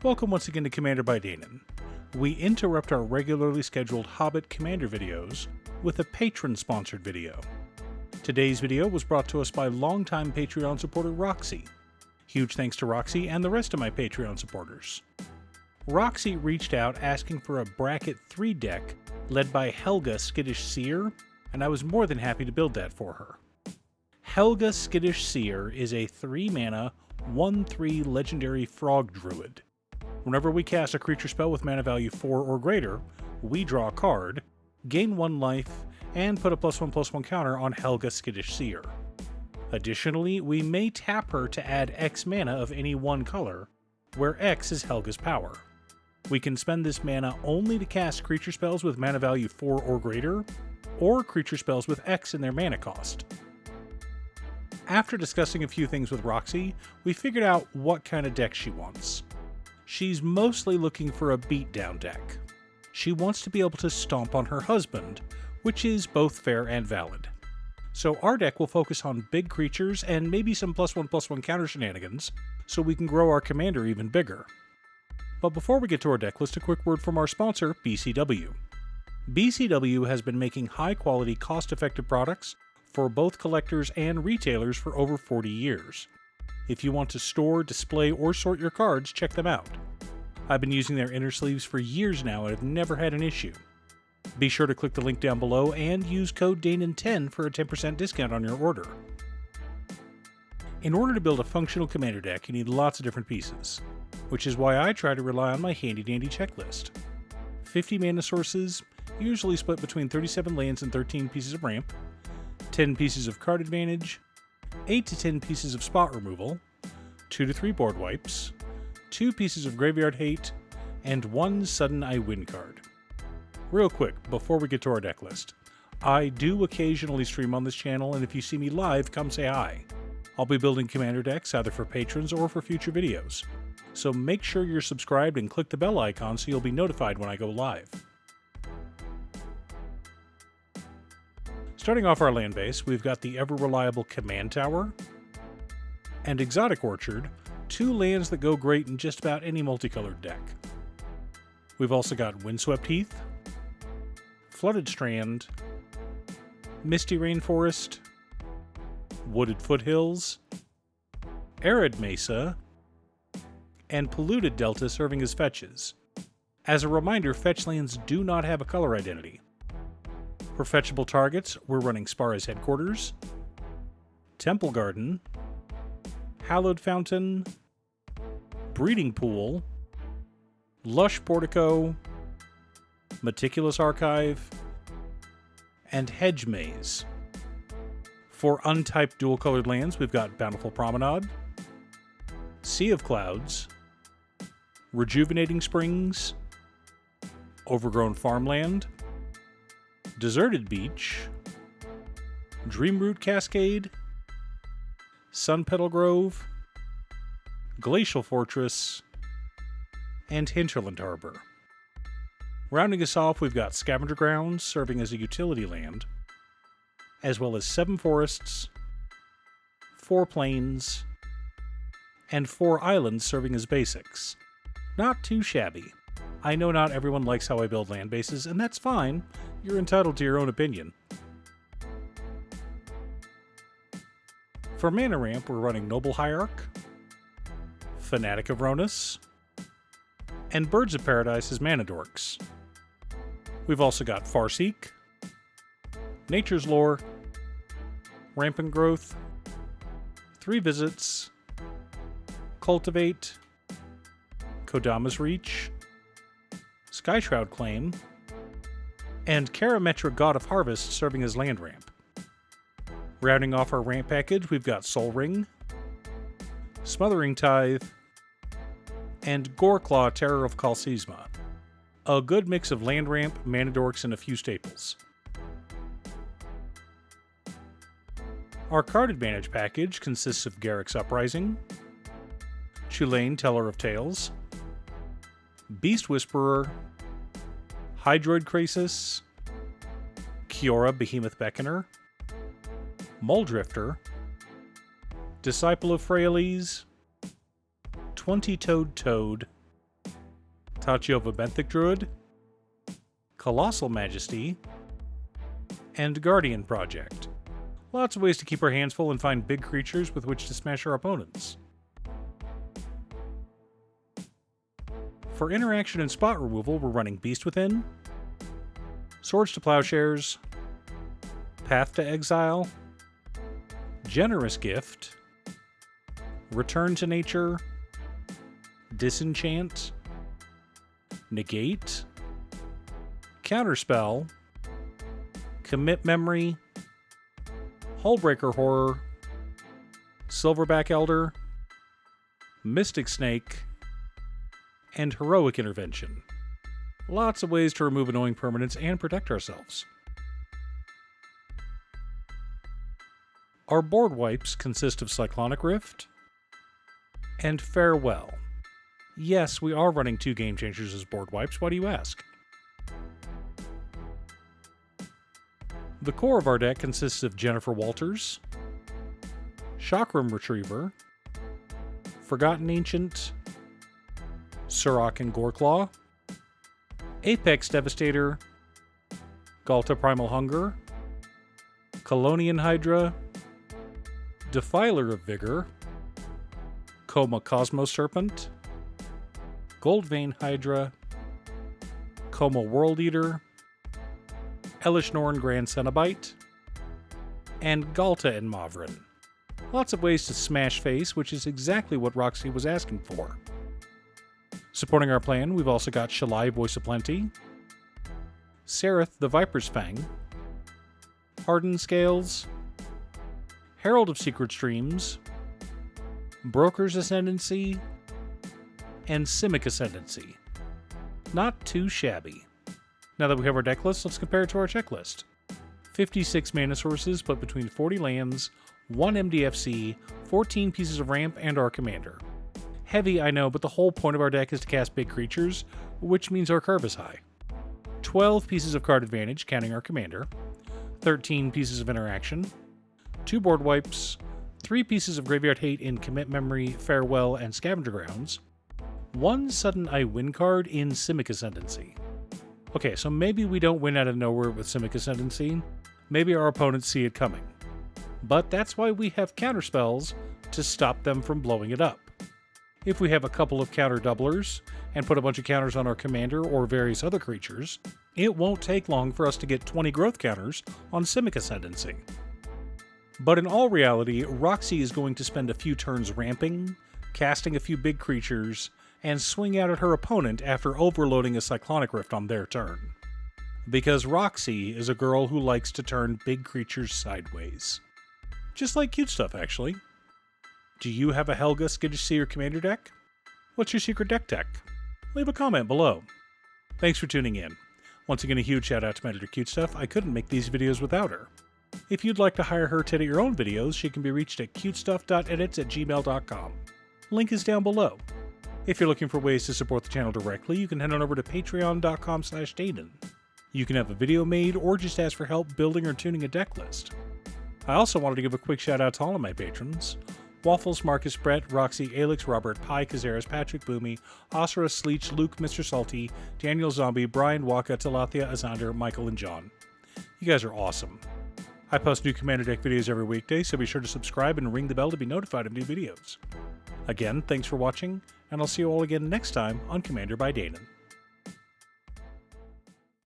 Welcome once again to Commander by Danon. We interrupt our regularly scheduled Hobbit Commander videos with a patron-sponsored video. Today's video was brought to us by longtime Patreon supporter Roxy. Huge thanks to Roxy and the rest of my Patreon supporters. Roxy reached out asking for a Bracket 3 deck led by Helga Skittish Seer, and I was more than happy to build that for her. Helga Skittish Seer is a 3-mana, 1/3 legendary frog druid. Whenever we cast a creature spell with mana value 4 or greater, we draw a card, gain 1 life, and put a +1/+1 counter on Helga Skittish Seer. Additionally, we may tap her to add X mana of any one color, where X is Helga's power. We can spend this mana only to cast creature spells with mana value 4 or greater, or creature spells with X in their mana cost. After discussing a few things with Roxy, we figured out what kind of deck she wants. She's mostly looking for a beatdown deck. She wants to be able to stomp on her husband, which is both fair and valid. So our deck will focus on big creatures and maybe some +1/+1 counter shenanigans, so we can grow our commander even bigger. But before we get to our deck list, a quick word from our sponsor, BCW. BCW has been making high-quality, cost-effective products for both collectors and retailers for over 40 years. If you want to store, display, or sort your cards, check them out. I've been using their inner sleeves for years now and have never had an issue. Be sure to click the link down below and use code DANON10 for a 10% discount on your order. In order to build a functional commander deck, you need lots of different pieces, which is why I try to rely on my handy-dandy checklist. 50 mana sources, usually split between 37 lands and 13 pieces of ramp, 10 pieces of card advantage, 8 to 10 pieces of spot removal, 2 to 3 board wipes, 2 pieces of graveyard hate, and 1 sudden I win card. Real quick, before we get to our deck list, I do occasionally stream on this channel, and if you see me live, come say hi. I'll be building commander decks either for patrons or for future videos, so make sure you're subscribed and click the bell icon so you'll be notified when I go live. Starting off our land base, we've got the ever-reliable Command Tower and Exotic Orchard, 2 lands that go great in just about any multicolored deck. We've also got Windswept Heath, Flooded Strand, Misty Rainforest, Wooded Foothills, Arid Mesa, and Polluted Delta serving as fetches. As a reminder, fetch lands do not have a color identity. For fetchable targets, we're running Spara's Headquarters, Temple Garden, Hallowed Fountain, Breeding Pool, Lush Portico, Meticulous Archive, and Hedge Maze. For untyped dual-colored lands, we've got Bountiful Promenade, Sea of Clouds, Rejuvenating Springs, Overgrown Farmland, Deserted Beach, Dreamroot Cascade, Sunpetal Grove, Glacial Fortress, and Hinterland Harbor. Rounding us off, we've got Scavenger Grounds serving as a utility land, as well as 7 forests, 4 plains, and 4 islands serving as basics. Not too shabby. I know not everyone likes how I build land bases, and that's fine. You're entitled to your own opinion. For mana ramp, we're running Noble Hierarch, Fanatic of Ronus, and Birds of Paradise as mana dorks. We've also got Farseek, Nature's Lore, Rampant Growth, 3 Visits, Cultivate, Kodama's Reach, Skyshroud Claim, and Karametra God of Harvest serving as land ramp. Rounding off our ramp package, we've got Soul Ring, Smothering Tithe, and Goreclaw Terror of Kalsisma. A good mix of land ramp, mana dorks, and a few staples. Our card advantage package consists of Garruk's Uprising, Chulane Teller of Tales, Beast Whisperer, Hydroid Krasis, Kiora Behemoth Beckoner, Muldrifter, Disciple of Freyalise, 20-Toed Toad, Tachiova Benthic Druid, Colossal Majesty, and Guardian Project. Lots of ways to keep our hands full and find big creatures with which to smash our opponents. For interaction and spot removal, we're running Beast Within, Swords to Plowshares, Path to Exile, Generous Gift, Return to Nature, Disenchant, Negate, Counterspell, Commit Memory, Hullbreaker Horror, Silverback Elder, Mystic Snake, and Heroic Intervention. Lots of ways to remove annoying permanents and protect ourselves. Our board wipes consist of Cyclonic Rift and Farewell. Yes, we are running 2 Game Changers as board wipes, why do you ask? The core of our deck consists of Jennifer Walters, Chakram Retriever, Forgotten Ancient, Surrak and Goreclaw, Apex Devastator, Galta Primal Hunger, Colonian Hydra, Defiler of Vigor, Koma Cosmos Serpent, Goldvein Hydra, Koma World Eater, Elish Norn Grand Cenobite, and Galta and Mavrin. Lots of ways to smash face, which is exactly what Roxy was asking for. Supporting our plan, we've also got Shalai, Voice of Plenty, Sereth, the Viper's Fang, Hardened Scales, Herald of Secret Streams, Broker's Ascendancy, and Simic Ascendancy. Not too shabby. Now that we have our deck list, let's compare it to our checklist. 56 mana sources, but between 40 lands, 1 MDFC, 14 pieces of ramp, and our commander. Heavy, I know, but the whole point of our deck is to cast big creatures, which means our curve is high. 12 pieces of card advantage, counting our commander, 13 pieces of interaction, 2 board wipes, 3 pieces of graveyard hate in Commit Memory, Farewell, and Scavenger Grounds, 1 sudden I win card in Simic Ascendancy. Okay, so maybe we don't win out of nowhere with Simic Ascendancy, maybe our opponents see it coming. But that's why we have counterspells to stop them from blowing it up. If we have a couple of counter doublers and put a bunch of counters on our commander or various other creatures, it won't take long for us to get 20 growth counters on Simic Ascendancy. But in all reality, Roxy is going to spend a few turns ramping, casting a few big creatures, and swing out at her opponent after overloading a Cyclonic Rift on their turn. Because Roxy is a girl who likes to turn big creatures sideways. Just like Cute Stuff, actually. Do you have a Helga, Skittish, Seer commander deck? What's your secret deck tech? Leave a comment below. Thanks for tuning in. Once again, a huge shout out to my editor Cute Stuff. I couldn't make these videos without her. If you'd like to hire her to edit your own videos, she can be reached at cutestuff.edits@gmail.com. Link is down below. If you're looking for ways to support the channel directly, you can head on over to patreon.com/Daden. You can have a video made or just ask for help building or tuning a deck list. I also wanted to give a quick shout out to all of my patrons. Waffles, Marcus, Brett, Roxy, Alex, Robert, Pi, Kazaris, Patrick, Boomy, Osra, Sleech, Luke, Mr. Salty, Daniel Zombie, Brian, Waka, Talathia, Azander, Michael, and John. You guys are awesome. I post new Commander Deck videos every weekday, so be sure to subscribe and ring the bell to be notified of new videos. Again, thanks for watching, and I'll see you all again next time on Commander by Danon.